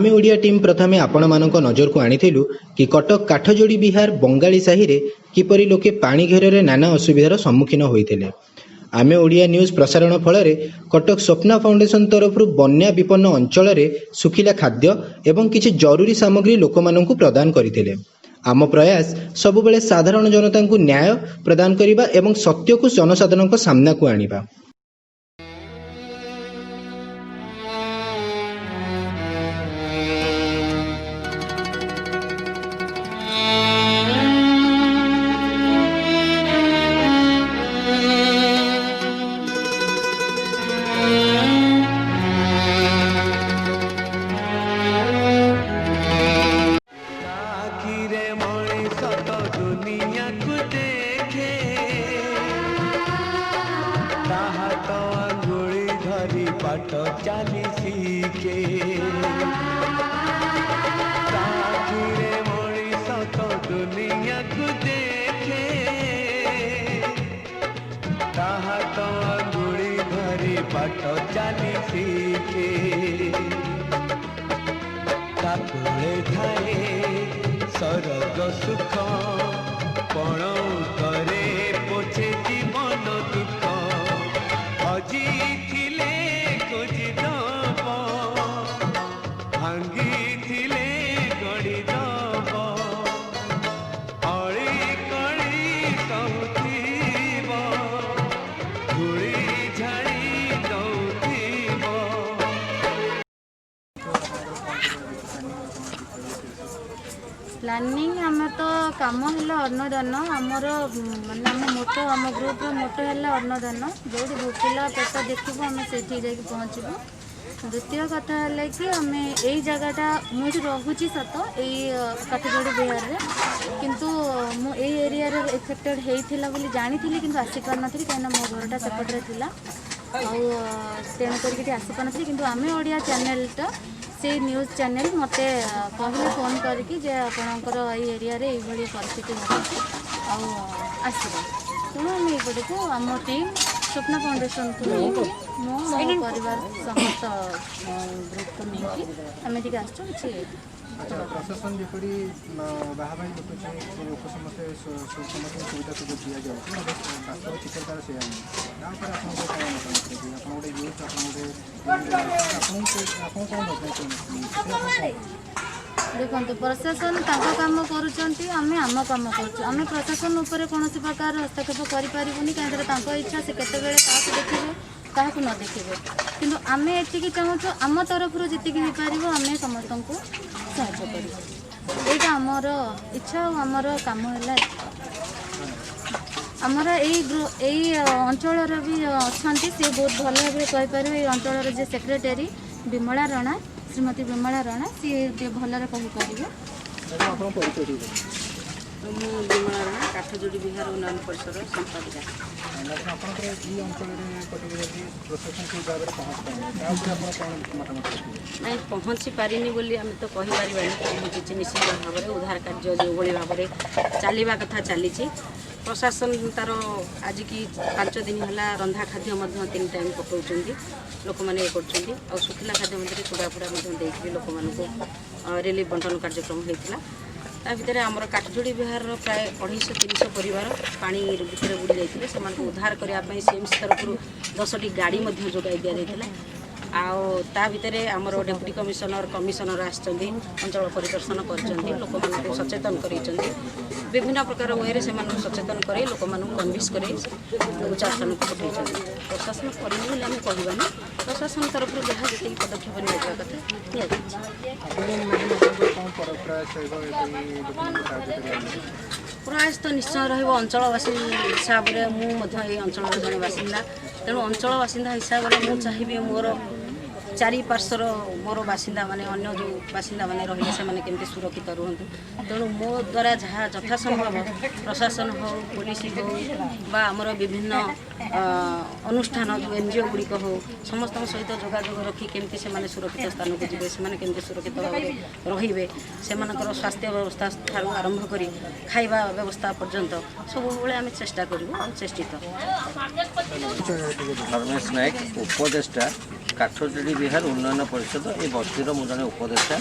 आमे ओडिया टीम प्रथमे आपण मानक नजर को आनिथिलु कि कटक काठजोड़ी विहार बंगाली साही रे किपरि लोके पानी घेर नाना असुविधार सम्मुखीन होइथिले। आमे ओडिया न्यूज प्रसारण फल कटक स्वप्ना फाउंडेशन तरफ बन्या विपन्न अंचल सुखिला खाद्य एवं किछि जरूरी सामग्री लोकमानंकु प्रदान करथिले। आम प्रयास सबुबले साधारण जनता को न्याय प्रदान करिबा एवं सत्य को जनसाधारण सामना को आनिबा। बाट चली सीखे मनीष तो दुनिया को देखे ताहा तो अंगुड़ी धरी बाट चली सीखे ताकुले थाए सरग सुख पण करे पोछे जीवन दुख हजी प्लानिंग आम तो कम है अन्नदान आमर मानने आम मोटो आम ग्रुप मोटो है अन्नदान जो भोकिला पेट देखू आम से पहुँचबू। द्वितीय कथा है कि आम यही जगहटा मुझे रोचे सत यही काठजोड़ी बिहार में किंतु मु एरिया एफेक्टेड होता बोली जानी कि आसीपार नी कहीं मो घरटा सेपटे थी तेणुक आसीपार नी कि आम ओडिया चैनलटा से न्यूज चैनल मते कहले फोन करके जे आपणकर एरिया रे ये परिस्थिति आसवा तेणु आम ये को आम टीम स्वप्ना फाउंडेशन को लेकिन मो परिवार समस्त ग्रुप को लेकिन आम टे आसो प्रशासन जपरी बाहर लोक समस्ते सुविधा सुझाव दि जाए वास्तव चित्रकार से देखो प्रशासन काम करुँच आम आम कम करें प्रशासन उपर कौन प्रकार हस्तक्षेप करें कहीं इच्छा से केत देखिए क्या न देखिए किंतु आम ये चाहूँ आम तरफ जी पार आम समस्त को साहाଯ୍य कर यहाँ आमर इच्छा आमर कम है आमर यही अंचल भी अच्छा सी बहुत भल भाव कहीपर ये अंचल जे सेक्रेटरी विमला राणा श्रीमती विमला राणा सी भल कहीपर विमला राणा काठजोड़ी बिहार उन्नयन परिषद संपादिका नहीं पहुँची पारिनी बोली आम तो कहीपर पहुँची निश्चित भाव में उद्धार कार्य जो भाव में चलवा कथा चली प्रशासन तार आज की 5 दिन है रंधा खाद्य 3 टाइम पकाउं लोक मैंने ये कर सुखिला खाद्य चूड़ाफुड़ा देखिए लोक मानक रिलीफ बंटन कार्यक्रम होता ता भितर आमर काठजोड़ी बिहार प्राय 250-300 परिवार पानी भितर बुड़ी जाते से उद्धार करने सीएमसी तरफ 10टी गाड़ी जोगाई दि जाता ता भितर आमर डेप्यूटी कमिशनर आसचंदी अंचल परिदर्शन कर लोक मानक सचेतन कर विभिन्न प्रकार वे से सचेतन कर लोक मानक कन्विन्स कर उच्च स्थान को पठे प्रशासन करें आम कहबानी प्रशासन तरफ जहाँ जी पदक्षेप निया कथा प्रयास तो निश्चय रंचलवासी हिसाब से मुझे अंचल जड़े बासिंदा तेणु अंचल बासिंदा हिसाब से मुझे चाहिए मोर चारिपार्श्वर मोर बासिंदा माने अन्य जो बासिंदा माने रही से माने केमती सुरक्षित रुहतु तेणु मो द्वारा जहाँ यथासंभव प्रशासन हो पुलिस हो बा आमर विभिन्न अनुष्ठान जो एनजीओ गुड़िक हो समस्त सहित जोगाजोग रखी केमती से सुरक्षित स्थान को जी से सुरक्षित भाव में रे से स्वास्थ्य व्यवस्था ठार आरंभ कर खाଇବା व्यवस्था पर्यंत सब आम चेष्टा करूँ चेष्टित धर्मेश नायक उपदेष्टा काठजोड़ी विहार उन्नयन परिषद ये बस्तीर मु जड़े उपदेष्टा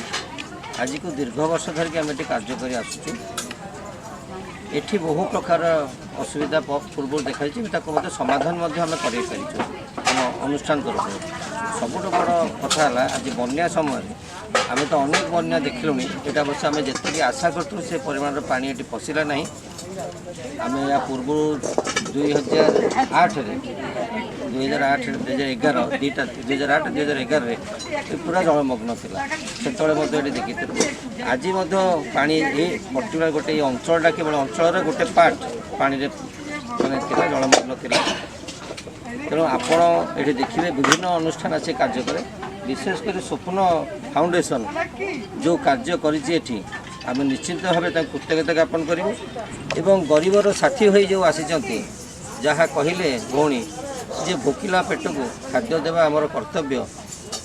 आज को दीर्घ वर्ष धरिक आम ये कार्य कर आसुचु। एठी बहु प्रकार असुविधा पूर्व देखाई मतलब समाधान आम कर अनुष्ठान तरफ सबुठ बड़ कथा है आज बन्या समय आम तो अनेक बन्या देखलु यहाँ बस आम जी आशा करूँ से परिमाण पानी ये पशिला ना आम या पूर्व 2008 2011 दुईटा 2008 2011 पूरा जलमग्न था से देखी आज पानी ये पर्टिकुलर गोटे अंचलटा केवल अंचल गोटे पार्ट पानी माने जलमग्न था। तेणु आपण ये देखिए विभिन्न अनुष्ठान आसी कार्य करे विशेषकर स्वप्न फाउंडेशन जो कार्य करी आम निश्चित भाव कृतज्ञता ज्ञापन करूँ एवं गरीबर साथी हो जो आसी जहाँ कहले भौणी जे भोकिला पेट को खाद्य देवा आमर कर्तव्य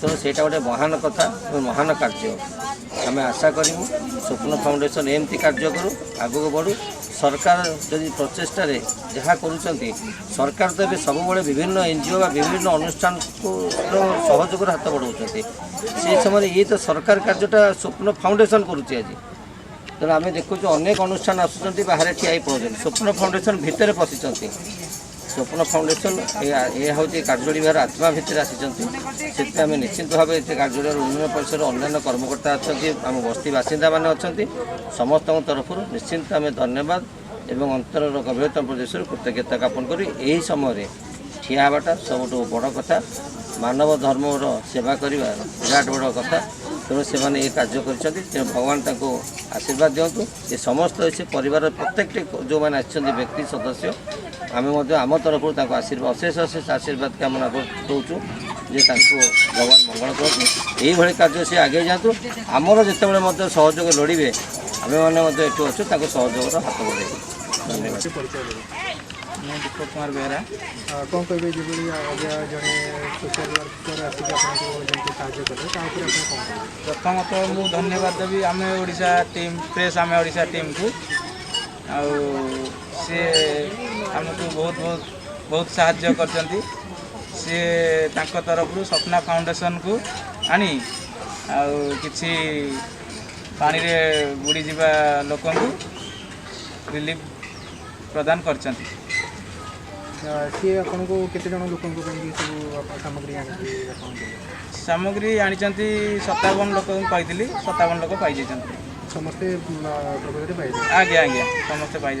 तेणु से गोटे महान कथा और महान कार्य आम आशा करूँ स्वप्न फाउंडेशन एमती कार्य करूँ आगक बढ़ू सरकार जदि प्रचेषार जहाँ करुँच सरकार तो ये सब विभिन्न एनजीओ विभिन्न अनुष्ठान को सहयोग हाथ बढ़ाऊँ से समय ये तो सरकार कार्यटा स्वप्न फाउंडेशन करुँच आज तेणु आम देखु अनेक अनुष्ठान आसुँच बाहर ठिया पड़े स्वप्न फाउंडेशन भितर पशिंट स्वप्न फाउंडेशन यह हूँ कार्योड़ी विहार आत्मा भितर आसी आम निश्चित भाव कार्योड़ी उन्नयन परिषद अन्य कर्मकर्ता अच्छा आम बस्ती बासिंदा मैंने अच्छा समस्त तरफ निश्चिंत आम धन्यवाद एवं अंतर गभीरता प्रदेश कृतज्ञता ज्ञापन कर यही समय ठिया हवाटा सब बड़ कथा मानव धर्मर सेवा करवा विराट बड़ कथा तेणु से ये कार्य कर भगवान आशीर्वाद दिंतु ये समस्त से परिवार प्रत्येक जो मैंने आछन व्यक्ति सदस्य आम आम तरफ आशीर्वाद अशेष अशेष आशीर्वाद कामना दूँ जे भगवान मंगल करूँ यही कार्य से आगे जातु आमर जिते सहयोग लोड़े आम मैंने अच्छु सहयोग हाथ बढ़े धन्यवाद। मैं दीपक कुमार बेहरा कौन कहे जो जड़े सोशल वर्कर आसिक साहय कले प्रथमतः मु धन्यवाद देवी आम ओडिशा टीम प्रेस आम ओडिशा टीम को सी आमको बहुत बहुत बहुत साहाय्य करछंती सी तांको तरफ सपना फाउंडेशन को आनी किछि पानी रे बुड़ी जीवा लोक रिलीफ प्रदान करछंती। सी आपन को केते जन लोक सब सामग्री सामग्री आनी 57 लोक पाई 57 लोक पाई समस्ते प्रकृति पाई आज्ञा आज्ञा समस्ते पाई।